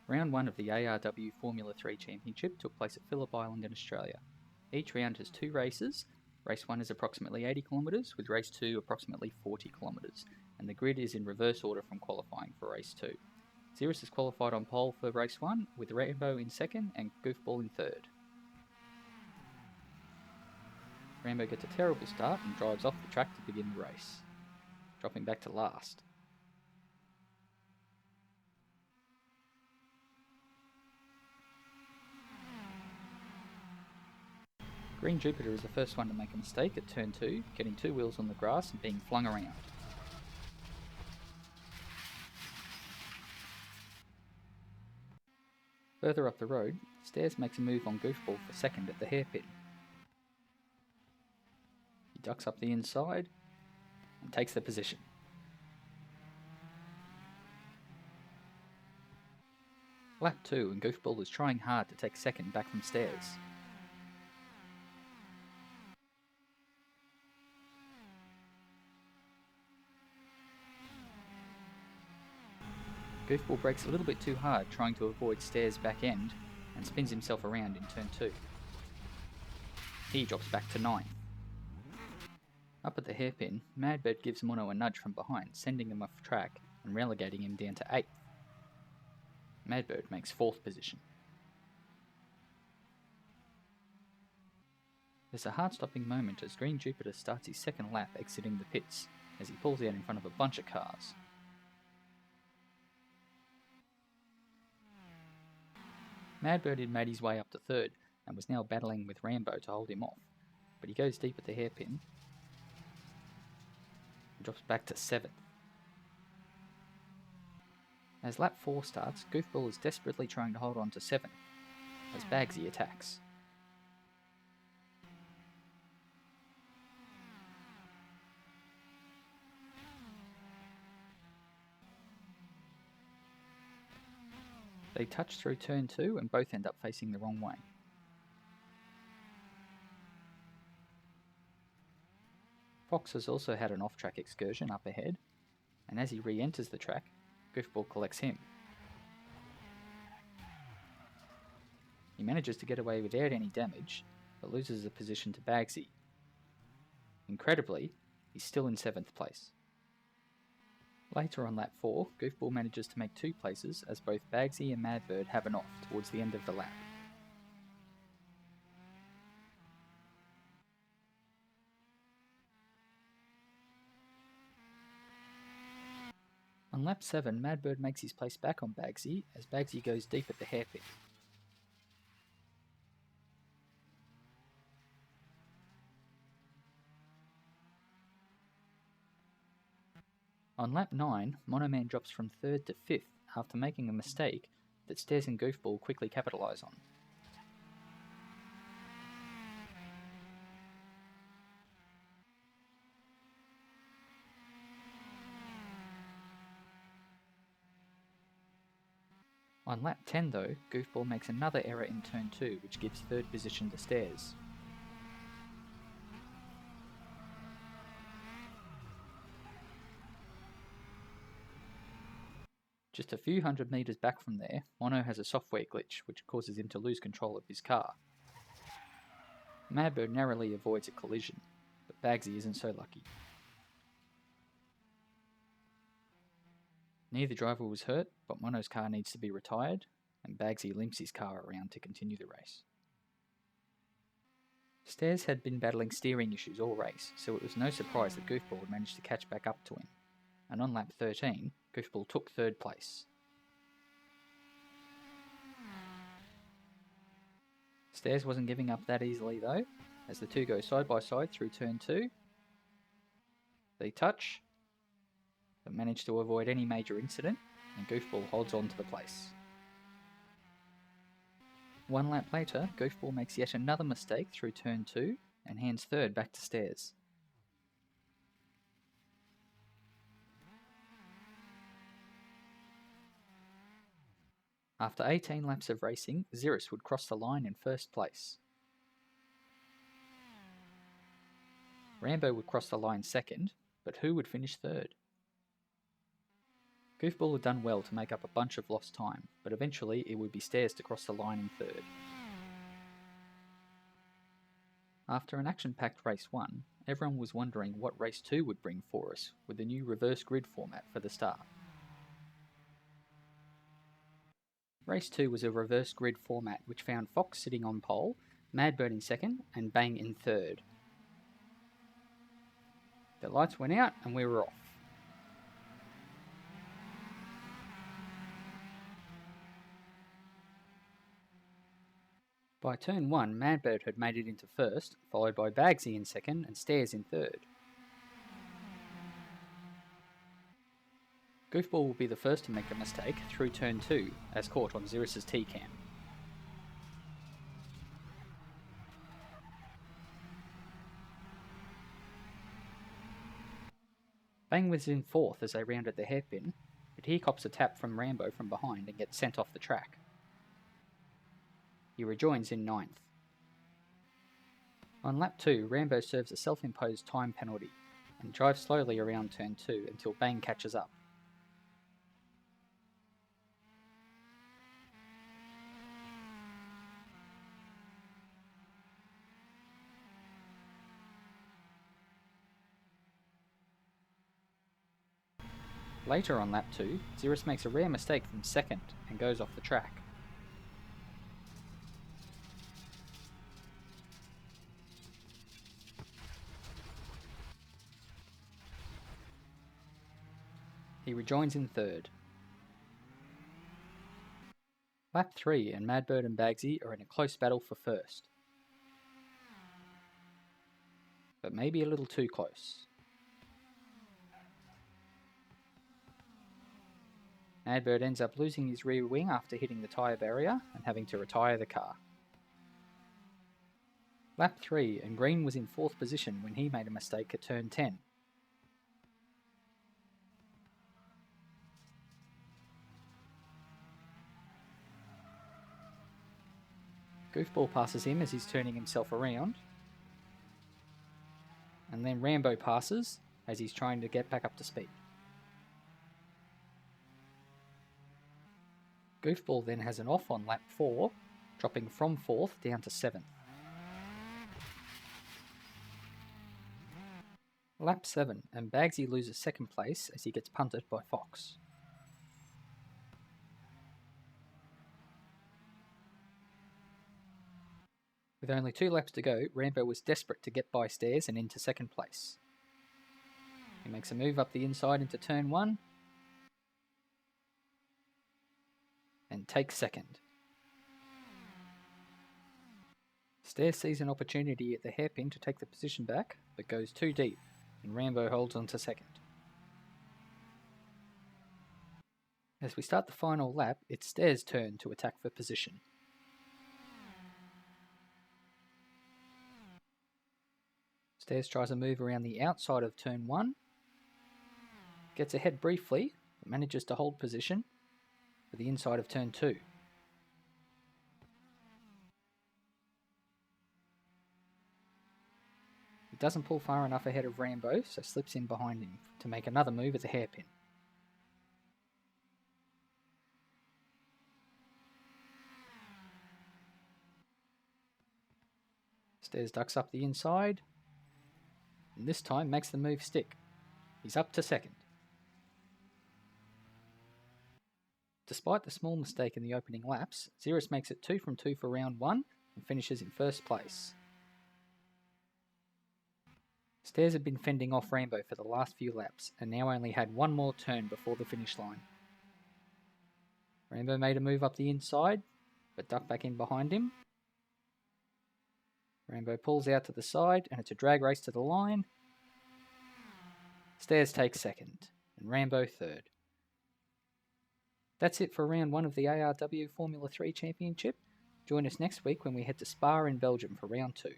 Round 1 of the ARW Formula 3 Championship took place at Phillip Island in Australia. Each round has 2 races. Race 1 is approximately 80 kilometres, with race 2 approximately 40 kilometres, and the grid is in reverse order from qualifying for race 2. Xeris is qualified on pole for race 1, with Rambo in second and Goofball in third. Rambo gets a terrible start and drives off the track to begin the race, dropping back to last. Green Jupiter is the first one to make a mistake at turn 2, getting 2 wheels on the grass and being flung around. Further up the road, Stairs makes a move on Goofball for second at the hairpin. He ducks up the inside and takes the position. Lap 2 and Goofball is trying hard to take second back from Stairs. Goofball brakes a little bit too hard trying to avoid Stairs' back end and spins himself around in turn 2. He drops back to 9th. Up at the hairpin, Madbird gives Mono a nudge from behind, sending him off track and relegating him down to 8th. Madbird makes 4th position. There's a heart-stopping moment as Green Jupiter starts his second lap exiting the pits, as he pulls out in front of a bunch of cars. Madbird had made his way up to 3rd and was now battling with Rambo to hold him off, but he goes deep at the hairpin and drops back to 7th. As lap 4 starts, Goofball is desperately trying to hold on to 7th as Bagsy attacks. They touch through turn 2 and both end up facing the wrong way. Fox has also had an off-track excursion up ahead, and as he re-enters the track, Goofball collects him. He manages to get away without any damage, but loses a position to Bagsy. Incredibly, he's still in 7th place. Later on lap 4, Goofball manages to make 2 places as both Bagsy and Madbird have an off towards the end of the lap. On lap 7, Madbird makes his place back on Bagsy as Bagsy goes deep at the hairpin. On lap 9, Monoman drops from 3rd to 5th after making a mistake that Stairs and Goofball quickly capitalise on. On lap 10 though, Goofball makes another error in turn 2 which gives 3rd position to Stairs. Just a few hundred metres back from there, Mono has a software glitch which causes him to lose control of his car. Madbird narrowly avoids a collision, but Bagsy isn't so lucky. Neither driver was hurt, but Mono's car needs to be retired, and Bagsy limps his car around to continue the race. Stairs had been battling steering issues all race, so it was no surprise that Goofball had managed to catch back up to him, and on lap 13, Goofball took 3rd place. Stairs wasn't giving up that easily though, as the two go side by side through turn 2. They touch, but manage to avoid any major incident, and Goofball holds on to the place. 1 lap later, Goofball makes yet another mistake through turn 2 and hands 3rd back to Stairs. After 18 laps of racing, Xeris would cross the line in 1st place. Rambo would cross the line 2nd, but who would finish 3rd? Goofball had done well to make up a bunch of lost time, but eventually it would be Stairs to cross the line in third. After an action-packed race 1, everyone was wondering what race 2 would bring for us with the new reverse grid format for the start. Race 2 was a reverse grid format which found Fox sitting on pole, Madbird in second, and Bang in third. The lights went out and we were off. By turn 1, Madbird had made it into first, followed by Bagsy in second and Stairs in third. Goofball will be the first to make a mistake through turn 2, as caught on Xeris's T-cam. Bang was in fourth as they rounded the hairpin, but he cops a tap from Rambo from behind and gets sent off the track. He rejoins in ninth. On lap 2, Rambo serves a self-imposed time penalty and drives slowly around turn 2 until Bang catches up. Later on lap 2, Xeris makes a rare mistake from second and goes off the track. He rejoins in third. Lap 3 and Madbird and Bagsy are in a close battle for first. But maybe a little too close. Madbird ends up losing his rear wing after hitting the tyre barrier and having to retire the car. Lap 3 and Green was in fourth position when he made a mistake at turn 10. Goofball passes him as he's turning himself around, and then Rambo passes as he's trying to get back up to speed. Goofball then has an off on lap 4, dropping from 4th down to 7th. Lap 7 and Bagsy loses second place as he gets punted by Fox. With only 2 laps to go, Rambo was desperate to get by Stairs and into second place. He makes a move up the inside into turn 1 and takes second. Stairs sees an opportunity at the hairpin to take the position back, but goes too deep, and Rambo holds on to second. As we start the final lap, it's Stairs' turn to attack for position. Stairs tries a move around the outside of turn 1, gets ahead briefly, but manages to hold position for the inside of turn 2. He doesn't pull far enough ahead of Rambo, so slips in behind him to make another move at the hairpin. Stairs ducks up the inside, and this time makes the move stick. He's up to second. Despite the small mistake in the opening laps, Xeris makes it 2 from 2 for round 1 and finishes in first place. Stairs had been fending off Rambo for the last few laps and now only had one more turn before the finish line. Rambo made a move up the inside, but ducked back in behind him. Rambo pulls out to the side and it's a drag race to the line. Stairs takes second and Rambo third. That's it for round 1 of the ARW Formula 3 Championship. Join us next week when we head to Spa in Belgium for round 2.